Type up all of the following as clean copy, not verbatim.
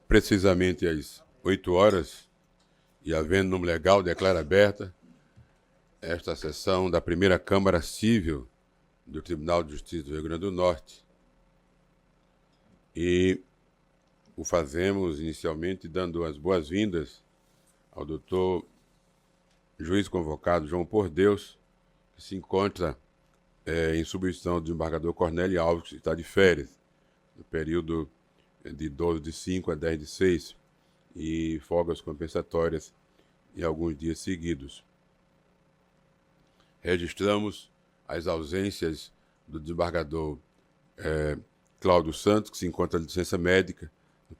Precisamente às 8 horas, e havendo número legal, declara aberta esta sessão da primeira Câmara Civil do Tribunal de Justiça do Rio Grande do Norte. E o fazemos inicialmente dando as boas-vindas ao doutor juiz convocado João Por Deus, que se encontra em substituição do desembargador Cornélio Alves, que está de férias, no período de 12/5 a 10/6, e folgas compensatórias em alguns dias seguidos. Registramos as ausências do desembargador Cláudio Santos, que se encontra de licença médica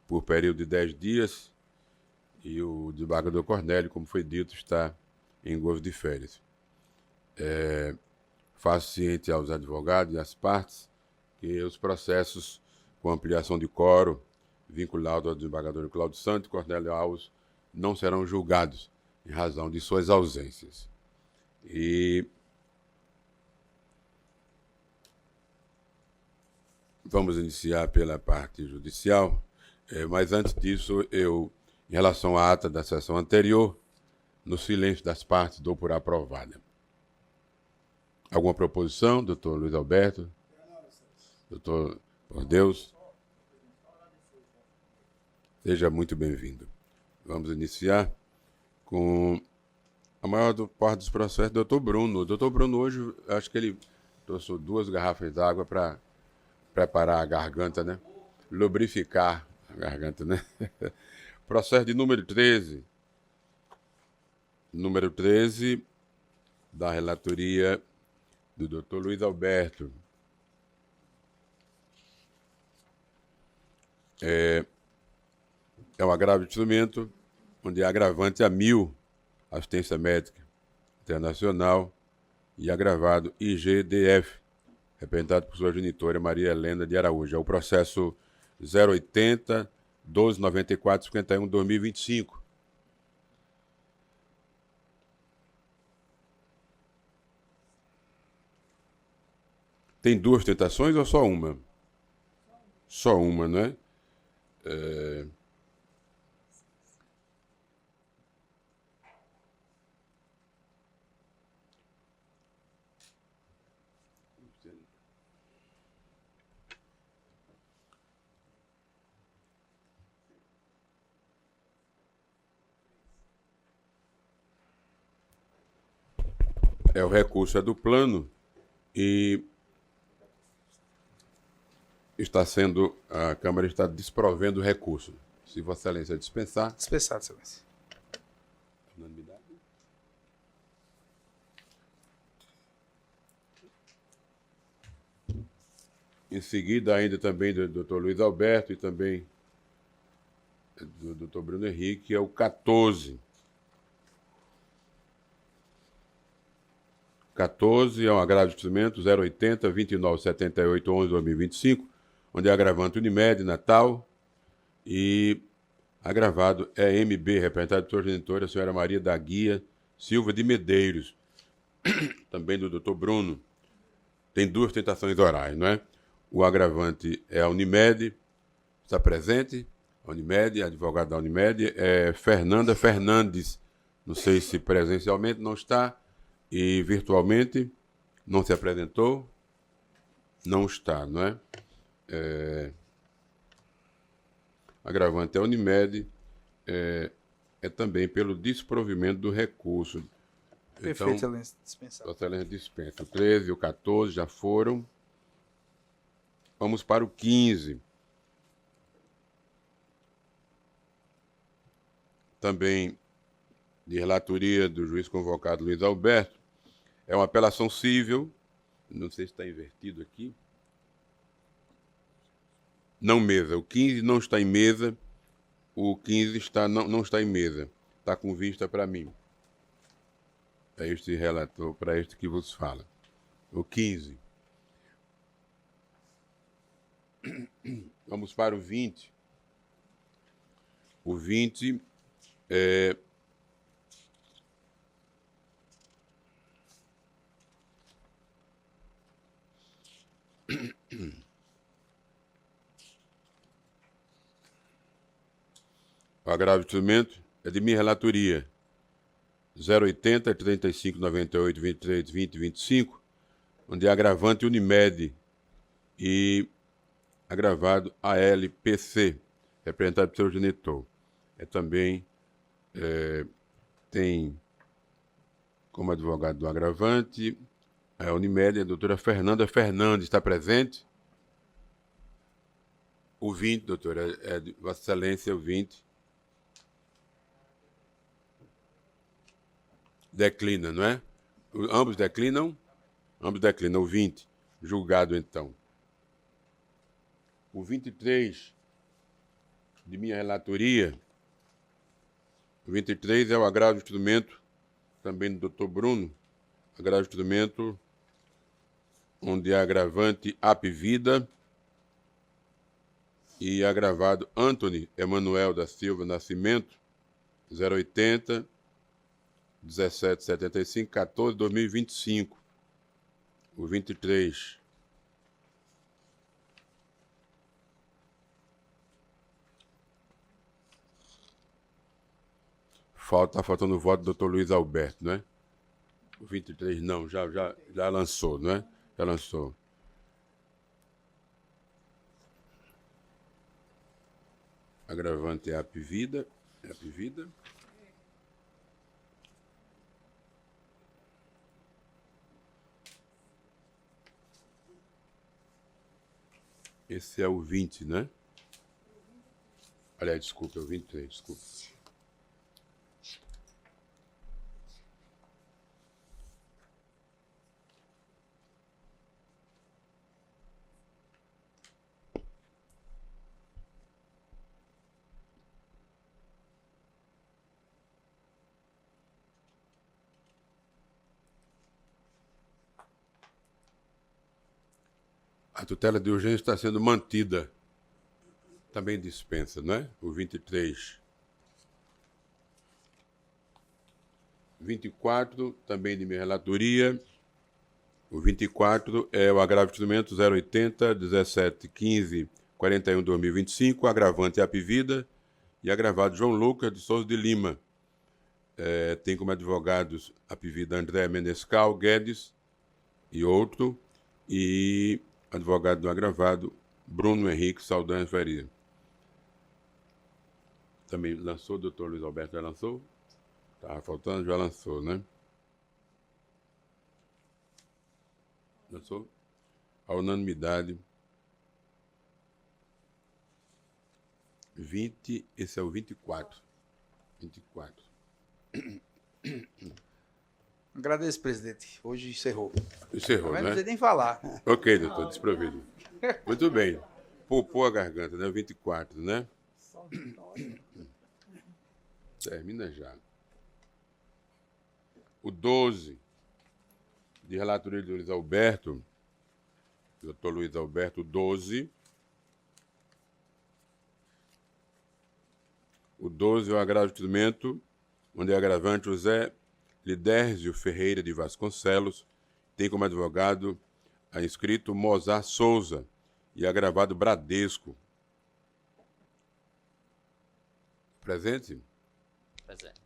por período de 10 dias, e o desembargador Cornélio, como foi dito, está em gozo de férias. Faço ciente aos advogados e às partes que os processos com ampliação de quórum vinculados ao desembargador Cláudio Santos e Cornélio Alves não serão julgados em razão de suas ausências. E vamos iniciar pela parte judicial, mas antes disso, em relação à ata da sessão anterior, no silêncio das partes, dou por aprovada. Alguma proposição, doutor Luiz Alberto? Doutor Por Deus? Seja muito bem-vindo. Vamos iniciar com a maior parte dos processos, doutor Bruno. O doutor Bruno hoje, acho que ele trouxe 2 garrafas d'água para preparar a garganta, né? Lubrificar a garganta, né? Processo de número 13. Número 13 da relatoria do doutor Luiz Alberto. É um agravo de instrumento onde é agravante a 1000, assistência médica internacional, e agravado IGDF, representado por sua genitora Maria Helena de Araújo. É o processo 080 1294 51 2025. Tem 2 tentações ou só uma? Só uma, não é? O recurso é do plano e a Câmara está desprovendo o recurso. Se Vossa Excelência dispensar. Dispensado, Excelência. Unanimidade. Em seguida, ainda também do doutor Luiz Alberto e também do doutor Bruno Henrique, é o 14. 14 é um agravo de instrumento 080 29 78 11 2025, onde é agravante Unimed, Natal, e agravado é MB, representado por sua genitora, a senhora Maria da Guia Silva de Medeiros, também do doutor Bruno. Tem 2 tentações orais, não é? O agravante é a Unimed, está presente, a Unimed, a advogada da Unimed, é Fernanda Fernandes, não sei se presencialmente não está, e virtualmente não se apresentou, não está, não é? Agravante é a Unimed, é também pelo desprovimento do recurso. Perfeito, Excelência. Dispensado. Excelência dispensa. O 13 e o 14 já foram. Vamos para o 15. Também de relatoria do juiz convocado Luiz Alberto. É uma apelação civil. Não sei se está invertido aqui. Não mesa. O 15 não está em mesa. O 15 não está em mesa. Está com vista para mim. É este relator, para este que vos fala. O 15. Vamos para o 20. O 20 é O agravo de instrumento é de minha relatoria. 080, 35, 98, 23, 20, 25, onde é agravante Unimed e agravado ALPC, representado pelo seu genitor. Também tem como advogado do agravante a Unimed, a doutora Fernanda Fernandes, está presente? O 20, doutora, de Vossa Excelência, o 20. Declina, não é? Ambos declinam? Ambos declinam. O 20, julgado então. O 23 de minha relatoria, o 23 é o agravo de instrumento, também do doutor Bruno, agravo de instrumento, onde é agravante Apvida e agravado Antony Emanuel da Silva Nascimento, 080, 1775, 14, 2025. O 23. Tá faltando o voto do Dr. Luiz Alberto, não é? O 23 não, já lançou, não é? Já lançou. Agravante é Apvida. Esse é o 20, né? Aliás, desculpa, é o 23, desculpa. A tutela de urgência está sendo mantida. Também dispensa, não é? O 23. 24, também de minha relatoria. O 24 é o agravo de instrumento 080, 17, 15, 41, 2025, agravante Apvida e agravado João Lucas de Souza de Lima. Tem como advogados Apvida André Menescal Guedes e outro, e advogado do agravado Bruno Henrique Saldanha Faria. Também lançou, o doutor Luiz Alberto já lançou? Estava faltando, já lançou, né? Lançou? A unanimidade. 20, esse é o 24. 24. Agradeço, presidente. Hoje encerrou. Encerrou, né? Não precisa nem falar. Ok, doutor, desprovido. Muito bem. Poupou a garganta, né? 24, né? Termina já. O 12, de relatoria de Luiz Alberto, doutor Luiz Alberto, 12. O 12 é o agravo de instrumento, onde é agravante José Lidérzio Ferreira de Vasconcelos, tem como advogado a inscrito Mozart Souza e agravado Bradesco. Presente? Presente.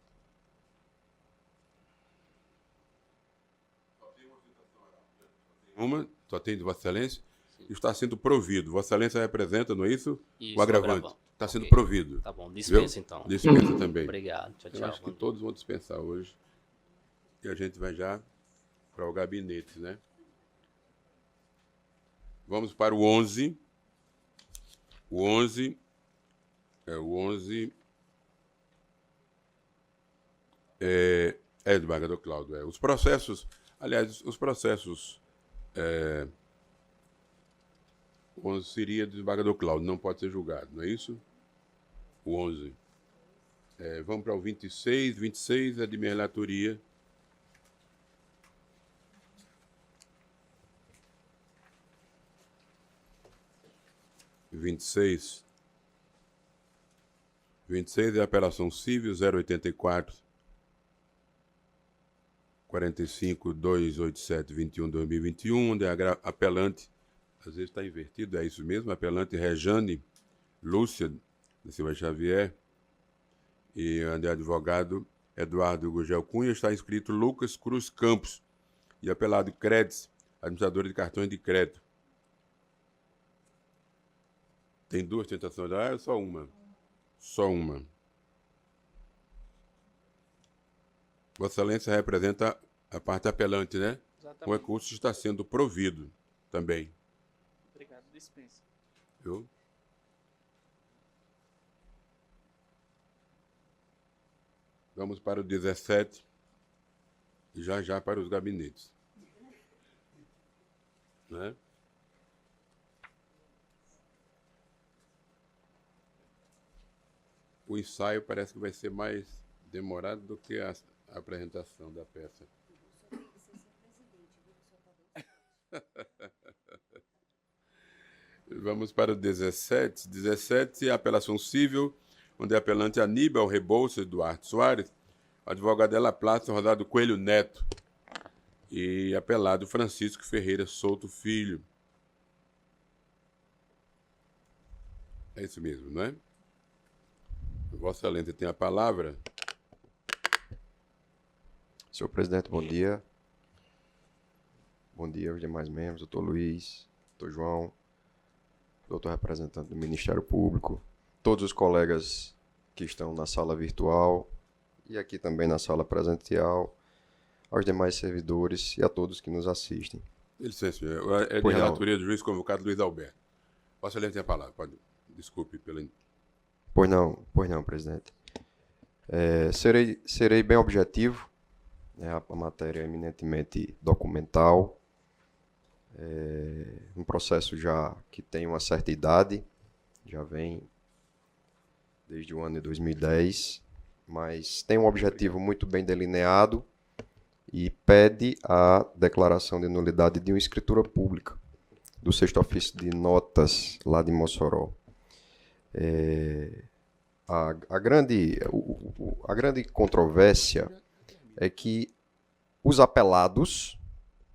Uma, só tem de Vossa Excelência, e está sendo provido. Vossa Excelência representa, não é isso? Isso, o agravante. Está sendo provido. Tá bom, dispensa viu? então. Dispensa também. Obrigado, tchau, tchau. Eu acho que todos vão dispensar hoje. E a gente vai já para o gabinete, né? Vamos para o 11. O 11 é do desembargador Cláudio. Os processos, aliás, os processos 11 seria do desembargador Cláudio, não pode ser julgado, não é isso? O 11. Vamos para o 26. 26 é de minha relatoria. vinte e seis é a apelação civil 084 45 287 21 2021, onde a apelante, às vezes está invertido, é isso mesmo, apelante Rejane Lúcia da Silva Xavier, E onde é advogado Eduardo Gugel Cunha, está inscrito Lucas Cruz Campos. E apelado Créditos, administrador de cartões de crédito. Tem duas tentações da área ou só uma? Só uma. Vossa Excelência representa a parte apelante, né? Exatamente. O recurso está sendo provido também. Obrigado, dispensa. Viu? Vamos para o 17 e já para os gabinetes. Né? O ensaio parece que vai ser mais demorado do que a apresentação da peça. Vamos para o 17. 17, apelação civil, onde é apelante Aníbal Rebouças Duarte Soares, advogado Ela Plácia Rodado Coelho Neto e apelado Francisco Ferreira Souto Filho. É isso mesmo, não é? Vossa Excelência tem a palavra. Senhor presidente, bom dia. Bom dia aos demais membros, doutor Luiz, doutor João, doutor representante do Ministério Público, todos os colegas que estão na sala virtual e aqui também na sala presencial, aos demais servidores e a todos que nos assistem. Licença, senhor. É de relatoria do juiz convocado Luiz Alberto. Vossa Excelência tem a palavra. Pode. Desculpe pela... Pois não, presidente. Serei bem objetivo, né, a matéria é eminentemente documental, um processo já que tem uma certa idade, já vem desde o ano de 2010, mas tem um objetivo muito bem delineado e pede a declaração de nulidade de uma escritura pública do 6º Ofício de Notas lá de Mossoró. A grande controvérsia é que os apelados,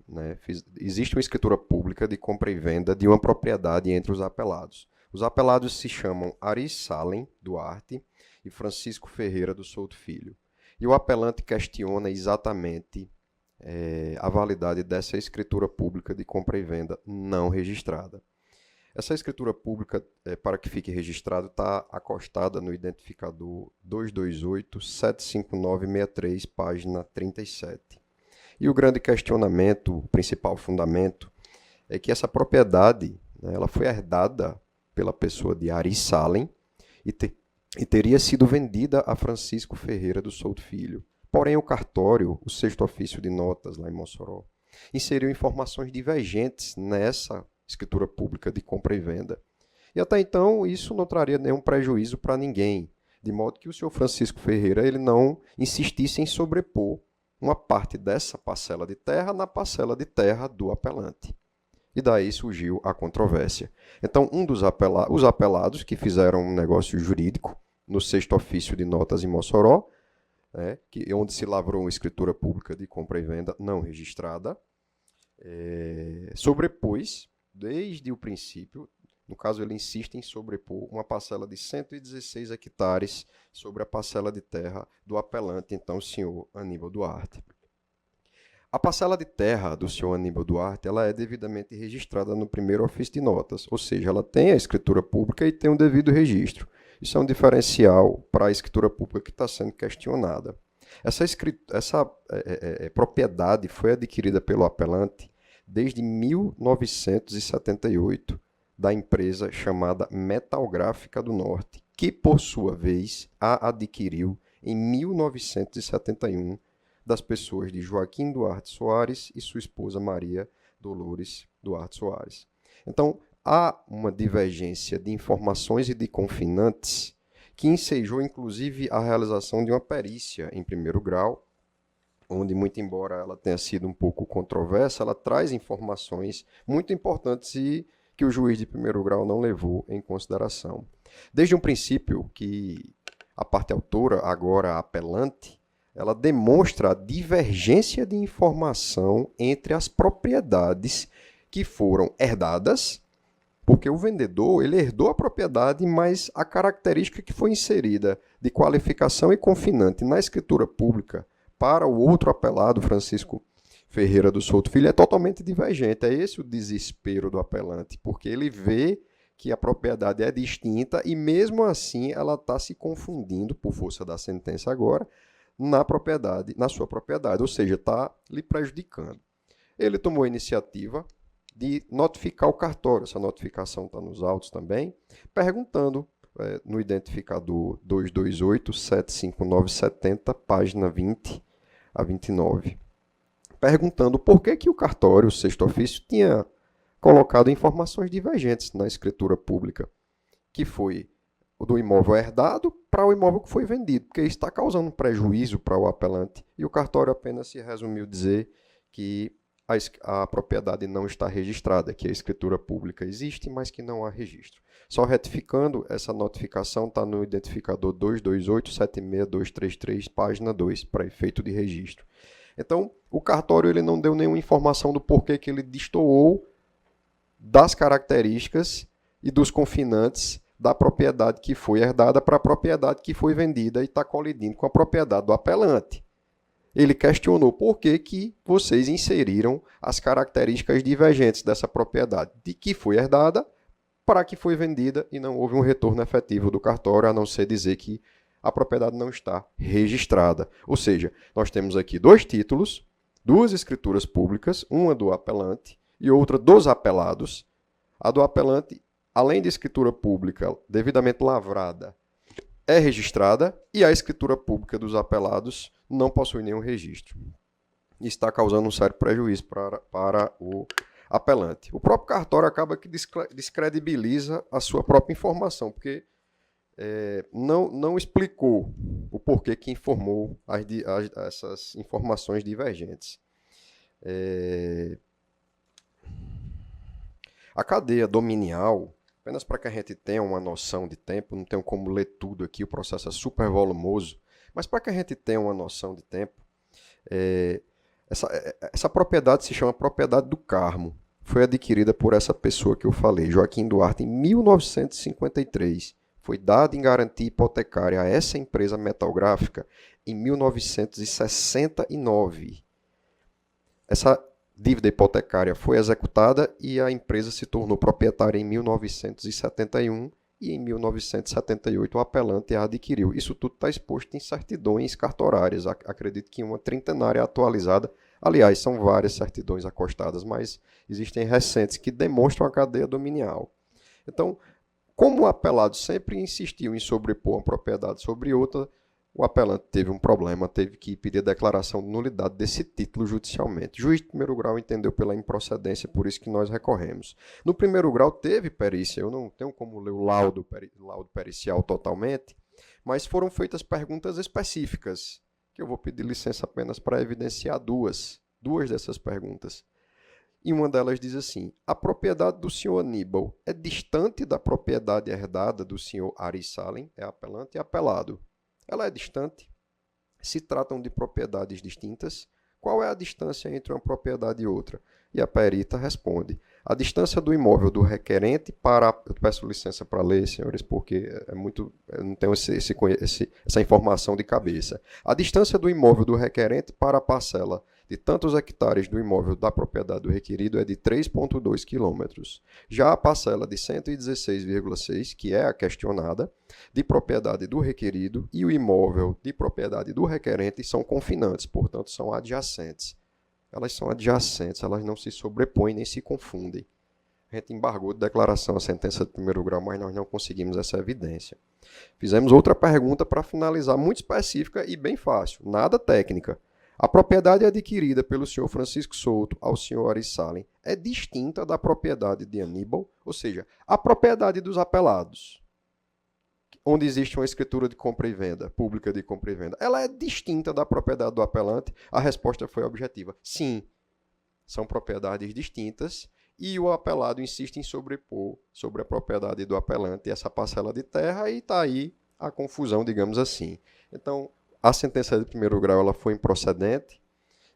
né, existe uma escritura pública de compra e venda de uma propriedade entre os apelados. Os apelados se chamam Ari Salem Duarte e Francisco Ferreira do Souto Filho. E o apelante questiona exatamente a validade dessa escritura pública de compra e venda não registrada. Essa escritura pública, para que fique registrado, está acostada no identificador 228-75963, página 37. E o grande questionamento, o principal fundamento, é que essa propriedade, né, ela foi herdada pela pessoa de Ari Salem e teria sido vendida a Francisco Ferreira do Souto Filho. Porém, o cartório, o 6º Ofício de Notas, lá em Mossoró, inseriu informações divergentes nessa escritura pública de compra e venda. E até então, isso não traria nenhum prejuízo para ninguém, de modo que o senhor Francisco Ferreira ele não insistisse em sobrepor uma parte dessa parcela de terra na parcela de terra do apelante. E daí surgiu a controvérsia. Então, os apelados que fizeram um negócio jurídico no 6º Ofício de Notas em Mossoró, onde se lavrou uma escritura pública de compra e venda não registrada, sobrepôs, desde o princípio, no caso ele insiste em sobrepor uma parcela de 116 hectares sobre a parcela de terra do apelante, então o senhor Aníbal Duarte. A parcela de terra do senhor Aníbal Duarte ela é devidamente registrada no 1º Ofício de Notas, ou seja, ela tem a escritura pública e tem um devido registro. Isso é um diferencial para a escritura pública que está sendo questionada. Essa propriedade foi adquirida pelo apelante desde 1978, da empresa chamada Metalgráfica do Norte, que, por sua vez, a adquiriu em 1971 das pessoas de Joaquim Duarte Soares e sua esposa Maria Dolores Duarte Soares. Então, há uma divergência de informações e de confinantes que ensejou, inclusive, a realização de uma perícia em 1º grau, onde, muito embora ela tenha sido um pouco controversa, ela traz informações muito importantes e que o juiz de 1º grau não levou em consideração. Desde um princípio que a parte autora, agora a apelante, ela demonstra a divergência de informação entre as propriedades que foram herdadas Porque o vendedor, ele herdou a propriedade, mas a característica que foi inserida de qualificação e confinante na escritura pública para o outro apelado, Francisco Ferreira do Souto Filho, é totalmente divergente. É esse o desespero do apelante, porque ele vê que a propriedade é distinta e, mesmo assim, ela está se confundindo, por força da sentença agora, na sua propriedade, ou seja, está lhe prejudicando. Ele tomou a iniciativa de notificar o cartório, essa notificação está nos autos também, perguntando no identificador 228-75970, página 20 a 29, perguntando por que o cartório, o sexto ofício, tinha colocado informações divergentes na escritura pública, que foi o do imóvel herdado para o imóvel que foi vendido, porque isso está causando prejuízo para o apelante. E o cartório apenas se resumiu dizer que a propriedade não está registrada, que a escritura pública existe, mas que não há registro. Só retificando, essa notificação está no identificador 228-76233, página 2, para efeito de registro. Então, o cartório ele não deu nenhuma informação do porquê que ele destoou das características e dos confinantes da propriedade que foi herdada para a propriedade que foi vendida e está colidindo com a propriedade do apelante. Ele questionou por que vocês inseriram as características divergentes dessa propriedade, de que foi herdada para que foi vendida e não houve um retorno efetivo do cartório, a não ser dizer que a propriedade não está registrada. Ou seja, nós temos aqui dois títulos, duas escrituras públicas, uma do apelante e outra dos apelados. A do apelante, além de escritura pública devidamente lavrada, é registrada, e a escritura pública dos apelados não possui nenhum registro. Isso está causando um sério prejuízo para o apelante. O próprio cartório acaba que descredibiliza a sua própria informação, porque não explicou o porquê que informou essas informações divergentes. A cadeia dominial, apenas para que a gente tenha uma noção de tempo, não tenho como ler tudo aqui, o processo é super volumoso, mas para que a gente tenha uma noção de tempo, essa propriedade se chama Propriedade do Carmo. Foi adquirida por essa pessoa que eu falei, Joaquim Duarte, em 1953. Foi dada em garantia hipotecária a essa empresa metalgráfica em 1969. Essa dívida hipotecária foi executada e a empresa se tornou proprietária em 1971 e em 1978 o apelante a adquiriu. Isso tudo está exposto em certidões cartorárias, acredito que em uma trintenária atualizada. Aliás, são várias certidões acostadas, mas existem recentes que demonstram a cadeia dominial. Então, como o apelado sempre insistiu em sobrepor uma propriedade sobre outra, o apelante teve um problema, teve que pedir a declaração de nulidade desse título judicialmente. O juiz de primeiro grau entendeu pela improcedência, por isso que nós recorremos. No primeiro grau teve perícia, eu não tenho como ler o laudo pericial totalmente, mas foram feitas perguntas específicas, que eu vou pedir licença apenas para evidenciar duas dessas perguntas. E uma delas diz assim: a propriedade do senhor Aníbal é distante da propriedade herdada do senhor Ari Salem, é apelante e apelado. Ela é distante? Se tratam de propriedades distintas? Qual é a distância entre uma propriedade e outra? E a perita responde: a distância do imóvel do requerente para... Eu peço licença para ler, senhores, porque eu não tenho essa informação de cabeça. A distância do imóvel do requerente para a parcela de tantos hectares do imóvel da propriedade do requerido é de 3,2 km. Já a parcela de 116,6, que é a questionada, de propriedade do requerido, e o imóvel de propriedade do requerente são confinantes, portanto, são adjacentes. Elas são adjacentes, elas não se sobrepõem nem se confundem. A gente embargou de declaração a sentença de primeiro grau, mas nós não conseguimos essa evidência. Fizemos outra pergunta para finalizar, muito específica e bem fácil, nada técnica. A propriedade adquirida pelo senhor Francisco Souto ao senhor Ari Salem é distinta da propriedade de Aníbal, ou seja, a propriedade dos apelados, onde existe uma escritura de compra e venda, pública de compra e venda, ela é distinta da propriedade do apelante? A resposta foi objetiva. Sim, são propriedades distintas e o apelado insiste em sobrepor sobre a propriedade do apelante essa parcela de terra e está aí a confusão, digamos assim. Então, a sentença de primeiro grau ela foi improcedente.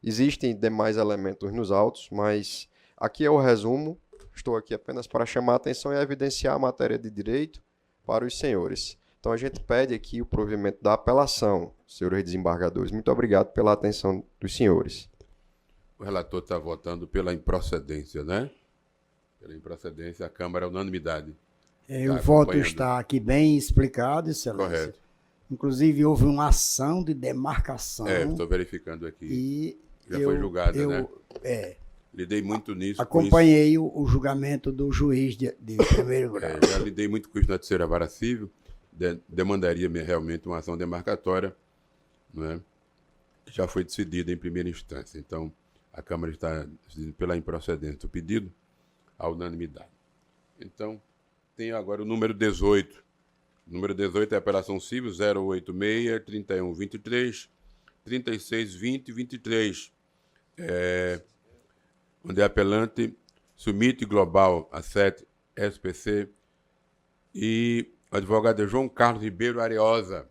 Existem demais elementos nos autos, mas aqui é o resumo. estou aqui apenas para chamar a atenção e evidenciar a matéria de direito para os senhores. Então, a gente pede aqui o provimento da apelação, senhores desembargadores. Muito obrigado pela atenção dos senhores. O relator está votando pela improcedência, né? Pela improcedência, a Câmara é unanimidade. O voto está aqui bem explicado, excelência. Correto. Inclusive, houve uma ação de demarcação. Estou verificando aqui. E já foi julgada, né? É. Lidei muito nisso. Acompanhei o julgamento do juiz de primeiro grau. Já lidei muito com isso na terceira vara civil. Demandaria realmente uma ação demarcatória, não é? Já foi decidida em primeira instância. Então, a Câmara está decidindo pela improcedência do pedido à unanimidade. Então, tem agora o número 18. O número 18 é a apelação civil 086-3123, 3620-23. Onde a apelante Summit Global Asset SPC e o advogado João Carlos Ribeiro Areosa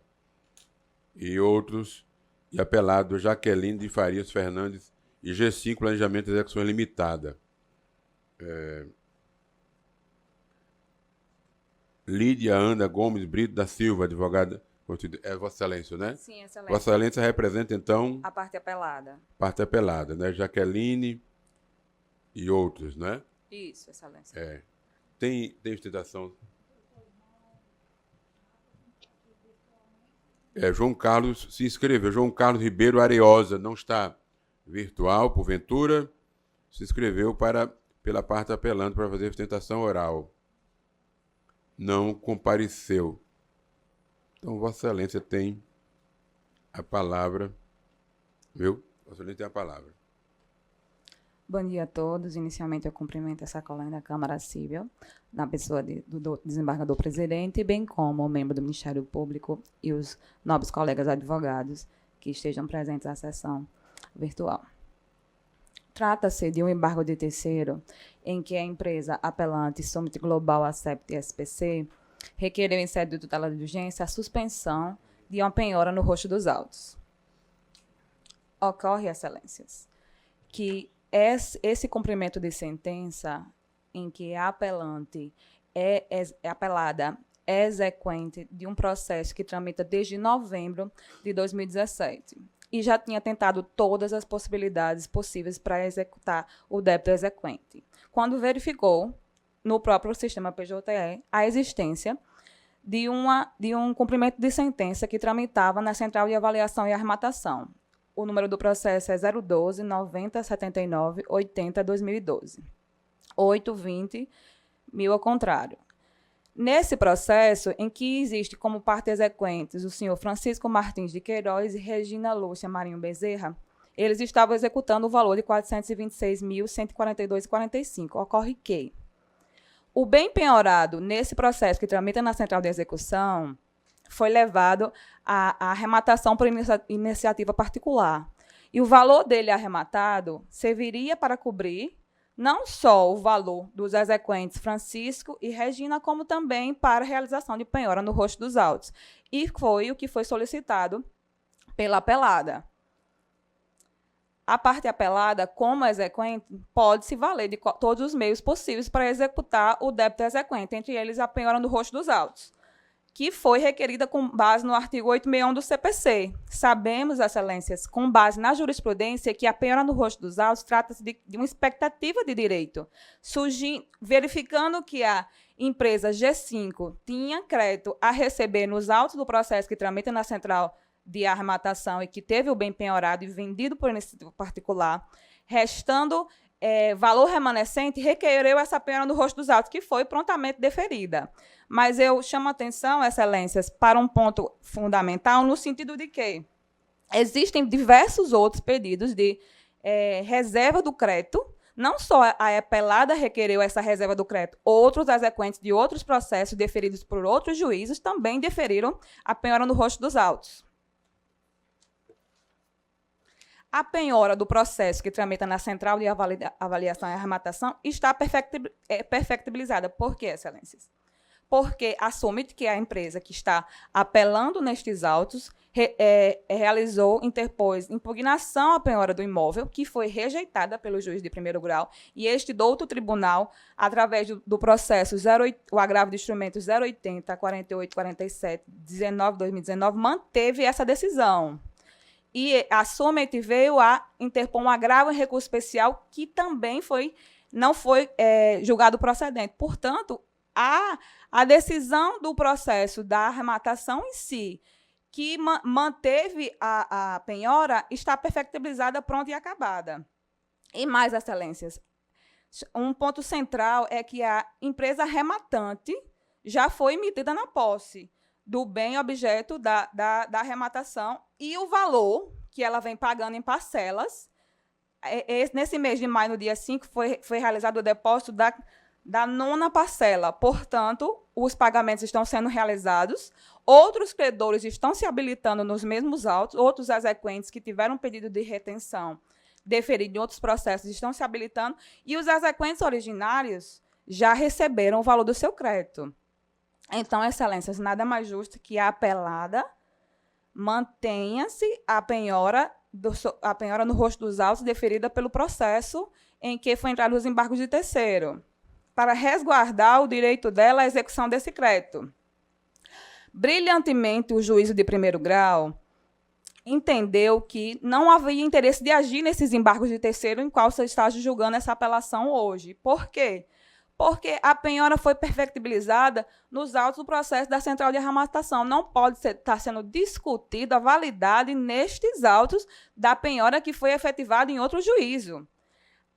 e outros, e apelado Jaqueline de Farias Fernandes e G5 Planejamento e Execução Limitada. Lídia Ana Gomes Brito da Silva, advogada. É Vossa Excelência, né? Sim, excelência. Vossa Excelência representa, então, A parte apelada. parte apelada, né? Jaqueline e outros, né? Isso, excelência. Tem ostentação. João Carlos se inscreveu. João Carlos Ribeiro Areosa, não está virtual, porventura. Se inscreveu pela parte apelante para fazer ostentação oral. Não compareceu. Então, Vossa Excelência tem a palavra. Viu? Vossa Excelência tem a palavra. Bom dia a todos. Inicialmente, eu cumprimento essa colega da Câmara Civil, na pessoa do desembargador presidente, bem como o membro do Ministério Público e os nobres colegas advogados que estejam presentes à sessão virtual. Trata-se de um embargo de terceiro em que a empresa apelante Summit Global Asset SPC requereu em sede de tutela de urgência a suspensão de uma penhora no rosto dos autos. Ocorre, excelências, que esse cumprimento de sentença em que a apelante é apelada é exequente de um processo que tramita desde novembro de 2017 e já tinha tentado todas as possibilidades possíveis para executar o débito exequente, quando verificou no próprio sistema PJE a existência de um cumprimento de sentença que tramitava na Central de Avaliação e Arrematação. O número do processo é 012 90 79 80 2012. 820 mil ao contrário. Nesse processo, em que existe como parte exequentes o senhor Francisco Martins de Queiroz e Regina Lúcia Marinho Bezerra, eles estavam executando o valor de R$ 426.142,45. Ocorre que o bem penhorado nesse processo que tramita na Central de Execução foi levado à arrematação por iniciativa particular. E o valor dele arrematado serviria para cobrir não só o valor dos exequentes Francisco e Regina, como também para a realização de penhora no rosto dos autos. E foi o que foi solicitado pela apelada. A parte apelada, como exequente, pode se valer de todos os meios possíveis para executar o débito exequente, entre eles a penhora no rosto dos autos, que foi requerida com base no artigo 861 do CPC. Sabemos, excelências, com base na jurisprudência, que a penhora no rosto dos autos trata-se de uma expectativa de direito, verificando que a empresa G5 tinha crédito a receber nos autos do processo que tramita na Central de Arrematação e que teve o bem penhorado e vendido por iniciativa particular, restando valor remanescente, requereu essa penhora no rosto dos autos, que foi prontamente deferida. Mas eu chamo a atenção, excelências, para um ponto fundamental, no sentido de que existem diversos outros pedidos de reserva do crédito. Não só a apelada requereu essa reserva do crédito, outros exequentes de outros processos deferidos por outros juízes também deferiram a penhora no rosto dos autos. A penhora do processo que tramita na Central de Avaliação e Arrematação está perfectibilizada. Por quê, excelências? porque assume que a empresa que está apelando nestes autos interpôs impugnação à penhora do imóvel, que foi rejeitada pelo juiz de primeiro grau, e este do outro tribunal, através do processo o agravo de instrumento 080 48 47 19 2019, manteve essa decisão. E a Summit veio a interpor um agravo em recurso especial que também não foi julgado procedente. Portanto, a decisão do processo da arrematação em si, que manteve a penhora, está perfectibilizada, pronta e acabada. E mais, excelências, um ponto central é que a empresa arrematante já foi emitida na posse do bem objeto da arrematação, e o valor que ela vem pagando em parcelas. Nesse mês de maio, no dia 5, foi realizado o depósito da 9ª parcela. Portanto, os pagamentos estão sendo realizados, outros credores estão se habilitando nos mesmos autos, outros exequentes que tiveram pedido de retenção deferido em outros processos estão se habilitando, e os exequentes originários já receberam o valor do seu crédito. Então, excelências, nada mais justo que a apelada mantenha-se a penhora no rosto dos autos deferida pelo processo em que foi entrado os embargos de terceiro, para resguardar o direito dela à execução desse crédito. Brilhantemente, o juízo de primeiro grau entendeu que não havia interesse de agir nesses embargos de terceiro em qual você está julgando essa apelação hoje. Por quê? Porque a penhora foi perfectibilizada nos autos do processo da central de arrematação. Não pode estar sendo discutida a validade nestes autos da penhora que foi efetivada em outro juízo.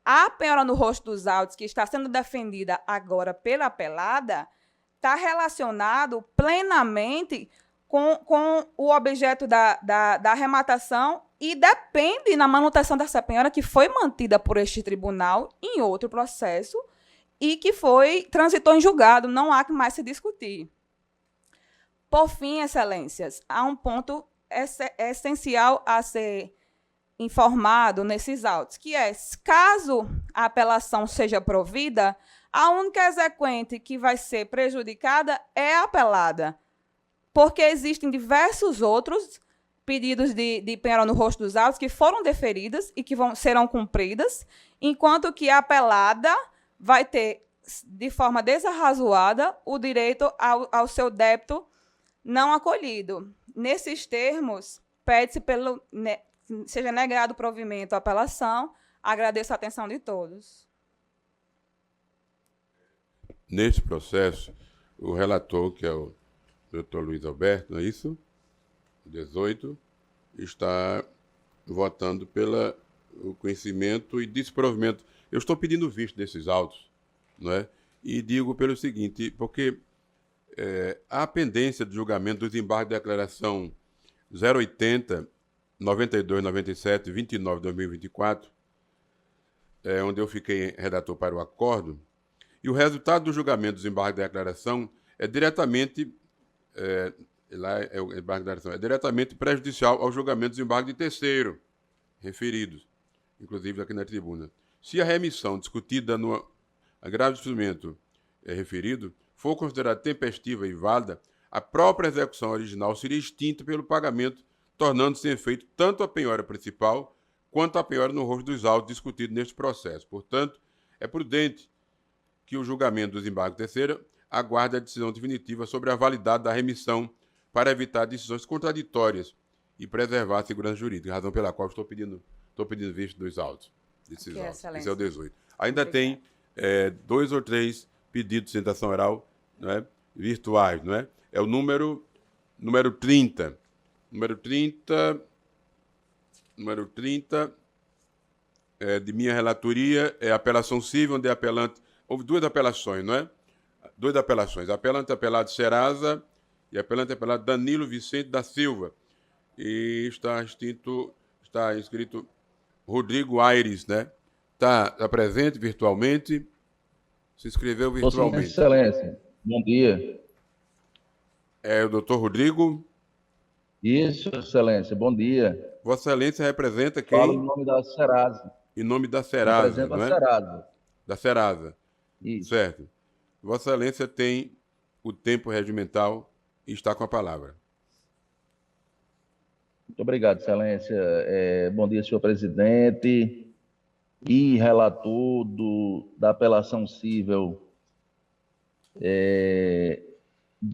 A penhora no rosto dos autos, que está sendo defendida agora pela apelada, está relacionado plenamente com o objeto da arrematação e depende na manutenção dessa penhora que foi mantida por este tribunal em outro processo e que transitou em julgado, não há que mais se discutir. Por fim, excelências, há um ponto essencial a ser informado nesses autos, que é, caso a apelação seja provida, a única exequente que vai ser prejudicada é a apelada, porque existem diversos outros pedidos de penhora no rosto dos autos que foram deferidas e que serão cumpridas, enquanto que a apelada vai ter, de forma desarrazoada, o direito ao seu débito não acolhido. Nesses termos, pede-se seja negado o provimento à apelação. Agradeço a atenção de todos. Neste processo, o relator, que é o Dr. Luiz Alberto, não é isso? 18, está votando pelo conhecimento e desprovimento. Eu estou pedindo visto desses autos, não é? E digo pelo seguinte, porque há pendência de julgamento dos embargos de declaração 080, 92, 97, 29 de 2024, onde eu fiquei redator para o acordo, e o resultado do julgamento dos embargos de declaração é diretamente diretamente prejudicial ao julgamento dos embargos de terceiro, referidos, inclusive aqui na tribuna. Se a remissão discutida no agravo de instrumento referido for considerada tempestiva e válida, a própria execução original seria extinta pelo pagamento, tornando-se sem efeito tanto a penhora principal quanto a penhora no rosto dos autos discutidos neste processo. Portanto, é prudente que o julgamento dos embargos terceiro aguarde a decisão definitiva sobre a validade da remissão para evitar decisões contraditórias e preservar a segurança jurídica, razão pela qual estou pedindo visto dos autos. Desses autos. Esse é o 18. Ainda Obrigado. Tem 2 ou 3 pedidos de sustentação oral, não é, virtuais, não é? É o número 30. Número 30 de minha relatoria é apelação civil, onde é apelante. Houve 2 apelações, não é? 2 apelações. Apelante apelado Serasa e apelante apelado Danilo Vicente da Silva. E está inscrito Rodrigo Aires, né? Está presente virtualmente. Se inscreveu virtualmente. Vossa Excelência, bom dia. É o doutor Rodrigo? Isso, Excelência, bom dia. Vossa Excelência representa quem? Falo em nome da Serasa. Em nome da Serasa, representa não é? a Serasa. Da Serasa. Isso. Certo. Vossa Excelência tem o tempo regimental está com a palavra. Muito obrigado, Excelência. Bom dia, senhor presidente e relator da apelação cível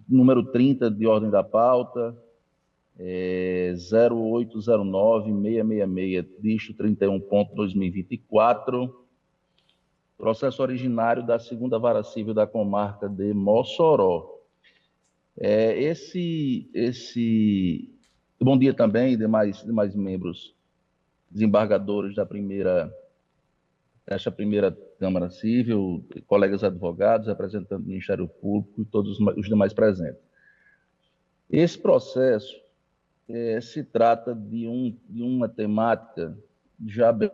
número 30 de ordem da pauta, 0809-666, dígito 31.2024, processo originário da segunda vara civil da comarca de Mossoró. Bom dia também, demais membros desembargadores desta primeira Câmara Civil, colegas advogados, representantes do Ministério Público e todos os demais presentes. Esse processo se trata de uma temática já bem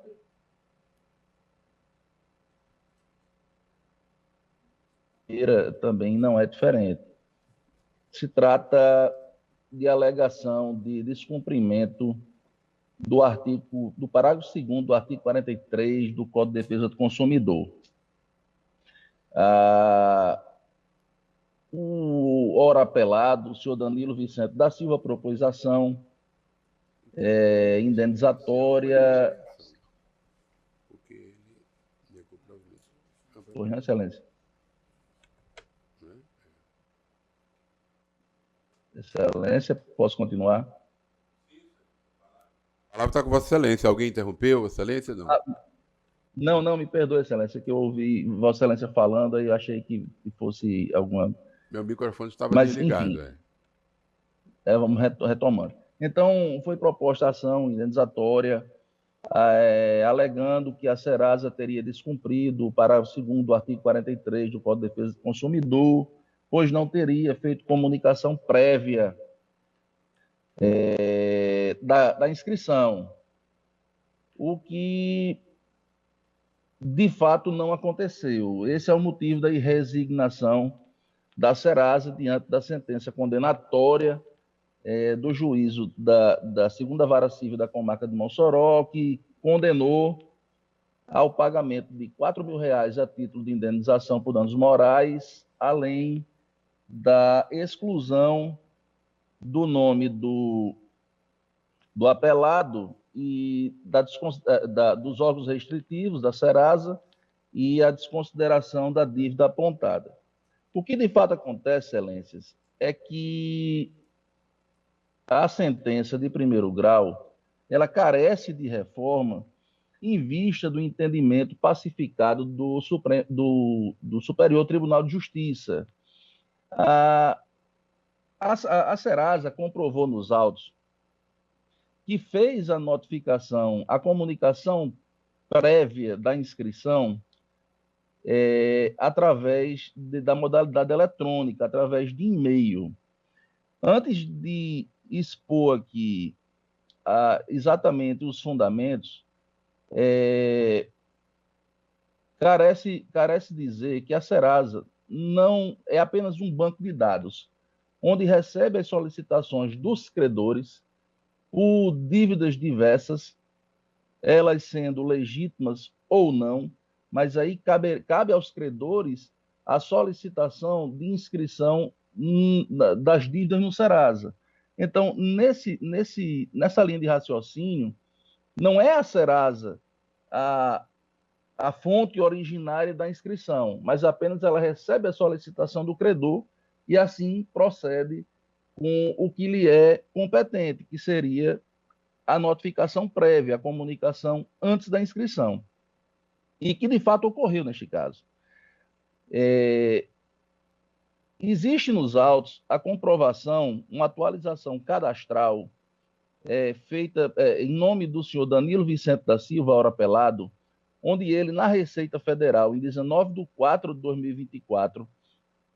também não é diferente. Se trata de alegação de descumprimento do parágrafo 2º do artigo 43 do Código de Defesa do Consumidor. O ora apelado, o senhor Danilo Vicente da Silva, propôs ação indenizatória. Pois não, Excelência? Excelência, posso continuar? A palavra está com Vossa Excelência. Alguém interrompeu, Vossa Excelência? Não. Não, me perdoe, Excelência, que eu ouvi Vossa Excelência falando e eu achei que fosse alguma... Meu microfone estava desligado. Vamos retomando. Então, foi proposta a ação indenizatória, alegando que a Serasa teria descumprido o parágrafo 2º do artigo 43 do Código de Defesa do Consumidor, pois não teria feito comunicação prévia da inscrição, o que de fato não aconteceu. Esse é o motivo da resignação da Serasa diante da sentença condenatória do juízo da segunda vara civil da comarca de Mossoró, que condenou ao pagamento de R$4.000 a título de indenização por danos morais, além da exclusão do nome do apelado e dos órgãos restritivos da Serasa e a desconsideração da dívida apontada. O que de fato acontece, Excelências, é que a sentença de primeiro grau ela carece de reforma em vista do entendimento pacificado do Superior Tribunal de Justiça. A Serasa comprovou nos autos que fez a notificação, a comunicação prévia da inscrição através da modalidade eletrônica, através de e-mail. Antes de expor aqui exatamente os fundamentos, carece dizer que a Serasa não é apenas um banco de dados, onde recebe as solicitações dos credores por dívidas diversas, elas sendo legítimas ou não, mas aí cabe aos credores a solicitação de inscrição das dívidas no Serasa. Então, nessa linha de raciocínio, não é a Serasa a fonte originária da inscrição, mas apenas ela recebe a solicitação do credor e assim procede com o que lhe é competente, que seria a notificação prévia, a comunicação antes da inscrição. E que, de fato, ocorreu neste caso. Existe nos autos a comprovação, uma atualização cadastral feita em nome do senhor Danilo Vicente da Silva, ora apelado, onde ele, na Receita Federal, em 19/4/2024,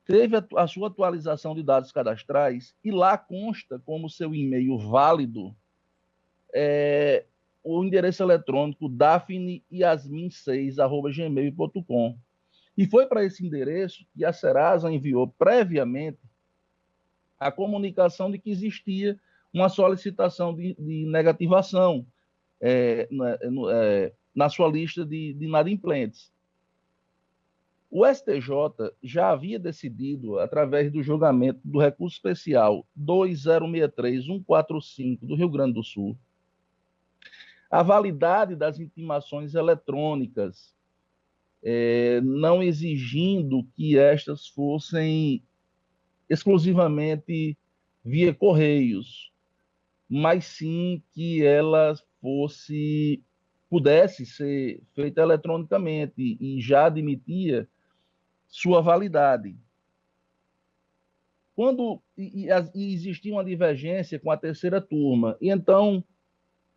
teve a sua atualização de dados cadastrais e lá consta como seu e-mail válido o endereço eletrônico dafneyasmin6@gmail.com. E foi para esse endereço que a Serasa enviou previamente a comunicação de que existia uma solicitação de negativação na sua lista de inadimplentes. O STJ já havia decidido, através do julgamento do recurso especial 2063-145 do Rio Grande do Sul, a validade das intimações eletrônicas, não exigindo que estas fossem exclusivamente via correios, mas sim que ela pudesse ser feita eletronicamente e já admitia sua validade. E existia uma divergência com a terceira turma, e então,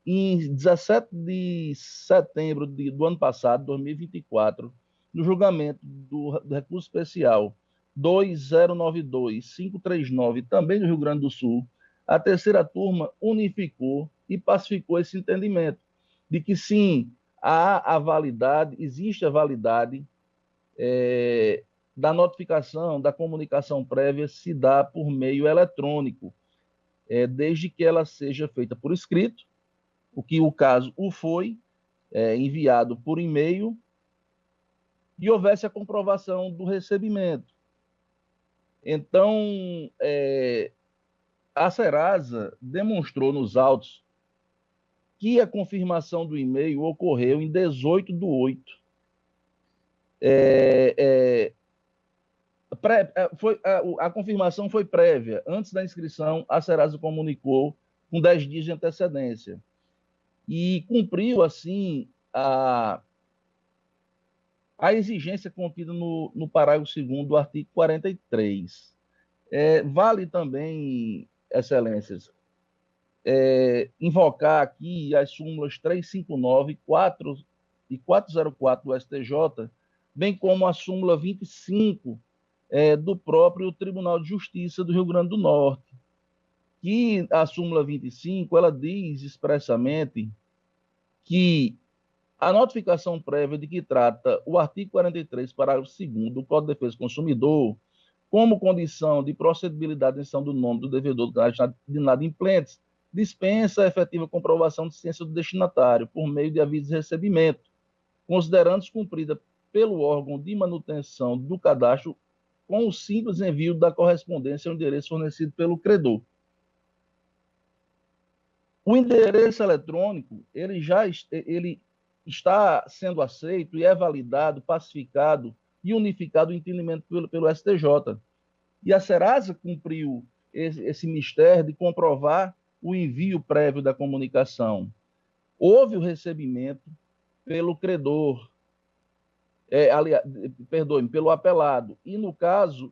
em 17 de setembro do ano passado, 2024, no julgamento do recurso especial 2092-539, também do Rio Grande do Sul, a terceira turma unificou e pacificou esse entendimento de que sim, há a validade, existe a validade da notificação, da comunicação prévia se dá por meio eletrônico, desde que ela seja feita por escrito, o que o caso foi, enviado por e-mail, e houvesse a comprovação do recebimento. Então, a Serasa demonstrou nos autos que a confirmação do e-mail ocorreu em 18/8. A confirmação foi prévia. Antes da inscrição, a Serasa comunicou com 10 dias de antecedência. E cumpriu, assim, a exigência contida no parágrafo 2º do artigo 43. Vale também, excelências, invocar aqui as súmulas 359 e 404 do STJ, bem como a súmula 25 do próprio Tribunal de Justiça do Rio Grande do Norte, que a súmula 25, ela diz expressamente que a notificação prévia de que trata o artigo 43, parágrafo 2º do Código de Defesa do Consumidor, como condição de procedibilidade de emissão do nome do devedor de inadimplentes, dispensa a efetiva comprovação de ciência do destinatário por meio de aviso de recebimento, considerando-se cumprida pelo órgão de manutenção do cadastro com o simples envio da correspondência ao endereço fornecido pelo credor. O endereço eletrônico, ele está sendo aceito e é validado, pacificado e unificado o entendimento pelo STJ. E a Serasa cumpriu esse mistério de comprovar o envio prévio da comunicação. Houve o recebimento pelo credor, pelo apelado. E, no caso,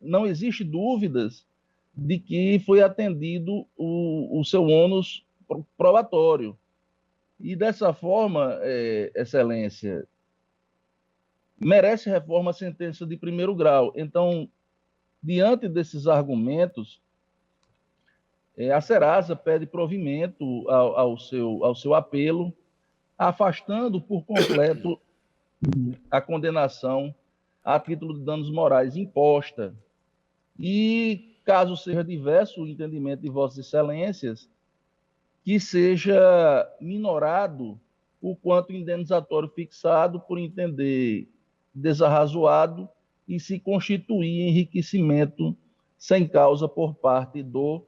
não existe dúvidas de que foi atendido o seu ônus probatório. E, dessa forma, excelência, merece reforma a sentença de primeiro grau. Então, diante desses argumentos, a Serasa pede provimento ao seu apelo, afastando por completo a condenação a título de danos morais imposta. E, caso seja diverso o entendimento de Vossas Excelências, que seja minorado o quanto indenizatório fixado por entender desarrazoado e se constituir enriquecimento sem causa por parte do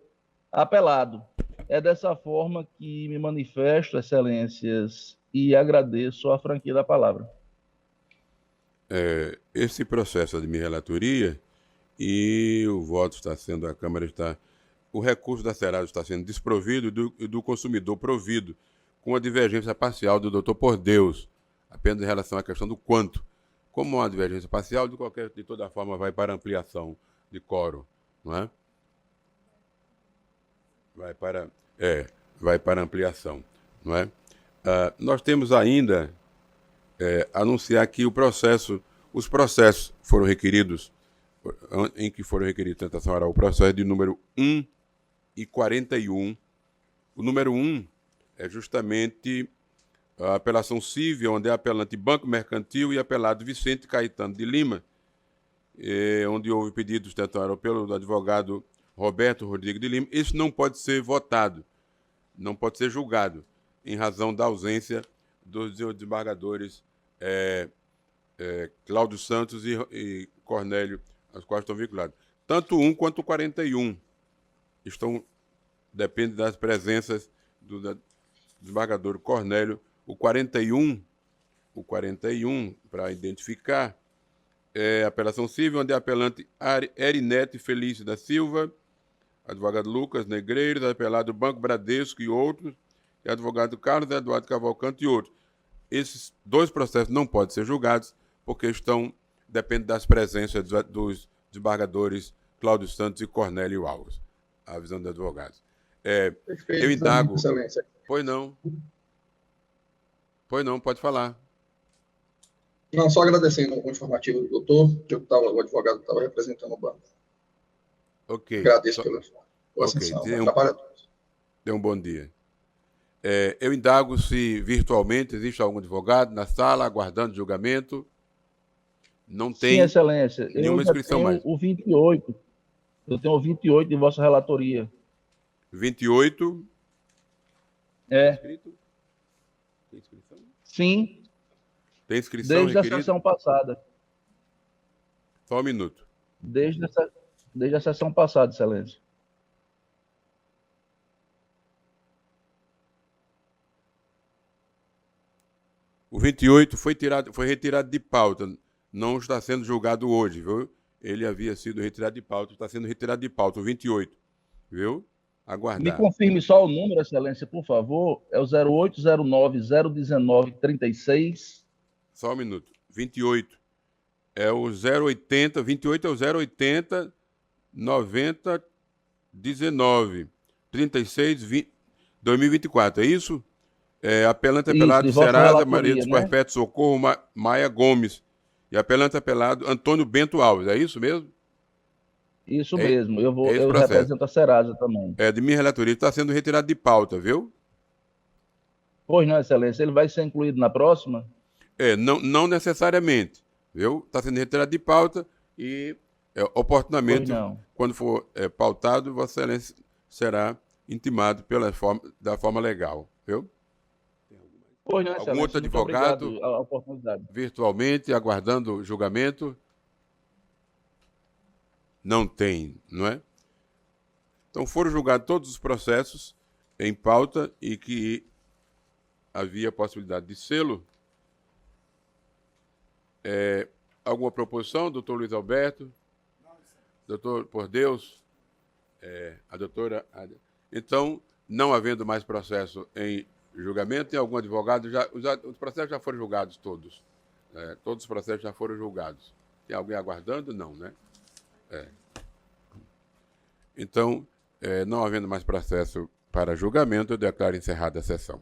apelado. É dessa forma que me manifesto, Excelências, e agradeço a franquia da palavra. Esse processo de minha relatoria e o voto está sendo, a Câmara está, o recurso da Serasa está sendo desprovido e do consumidor provido, com a divergência parcial do doutor Por Deus, apenas em relação à questão do quanto. Como uma divergência parcial, de toda forma, vai para ampliação de quórum, não é? Vai para ampliação, não é? Nós temos ainda anunciar que os processos foram requeridos, em que foram requeridos tentação oral, o processo de número 1 e 41. O número 1 é justamente a apelação civil, onde é apelante Banco Mercantil e apelado Vicente Caetano de Lima, onde houve pedido de tentação oral pelo advogado Roberto Rodrigues de Lima. Isso não pode ser votado, não pode ser julgado, em razão da ausência dos desembargadores Cláudio Santos e Cornélio, as quais estão vinculados. Tanto um quanto o 41 depende das presenças do desembargador Cornélio. O 41, para identificar, é apelação civil, onde é apelante Erinete Felício da Silva, advogado Lucas Negreiros, apelado Banco Bradesco e outros, e advogado Carlos Eduardo Cavalcante e outros. Esses dois processos não podem ser julgados porque dependem das presenças dos desembargadores Cláudio Santos e Cornélio Alves. A visão dos advogados. Perfeito, Eu indago... Excelência. Pois não, pode falar. Não, só agradecendo o informativo do doutor, o advogado que estava representando o banco. Ok. Agradeço pela atenção. Ok, Trabalho a todos. Dê um bom dia. Eu indago se virtualmente existe algum advogado na sala aguardando julgamento. Não tem. Sim, Excelência. Nenhuma inscrição mais. O 28. Eu tenho o 28 de vossa relatoria. 28. É. Inscrito? Tem inscrição? Sim, Tem inscrição desde a requerida? sessão passada. Só um minuto. Desde a sessão passada, Excelência. O 28 foi retirado de pauta. Não está sendo julgado hoje, viu? Ele havia sido retirado de pauta, está sendo retirado de pauta, o 28. Viu? Me Aguardar. confirme só o número, Excelência, por favor. É o 0809-019-036. Só um minuto. 28 é o 080, 28 é o 080 90 19 36 20, 2024, é isso? Apelante apelado Isso, de vossa Serasa relatoria, Maria dos né? Perpétuos Socorro Maia Gomes. E apelante apelado Antônio Bento Alves, é isso mesmo? Isso mesmo. Eu esse processo. represento a Serasa também. De minha relatoria, está sendo retirado de pauta, viu? Pois não, Excelência. Ele vai ser incluído na próxima? Não necessariamente, viu? Está sendo retirado de pauta e, oportunamente, quando for pautado, Vossa Excelência será intimado da forma legal, viu? Pois não, Algum Excelência. outro Muito advogado obrigado a oportunidade. virtualmente, aguardando o julgamento? Não tem, não é? Então, foram julgados todos os processos em pauta e que havia possibilidade de selo. Alguma proposição, doutor Luiz Alberto? Doutor, por Deus? A doutora... Então, não havendo mais processo em julgamento, tem algum advogado? Os processos já foram julgados todos. Todos os processos já foram julgados. Tem alguém aguardando? Não, né? Então, não havendo mais processo para julgamento, eu declaro encerrada a sessão.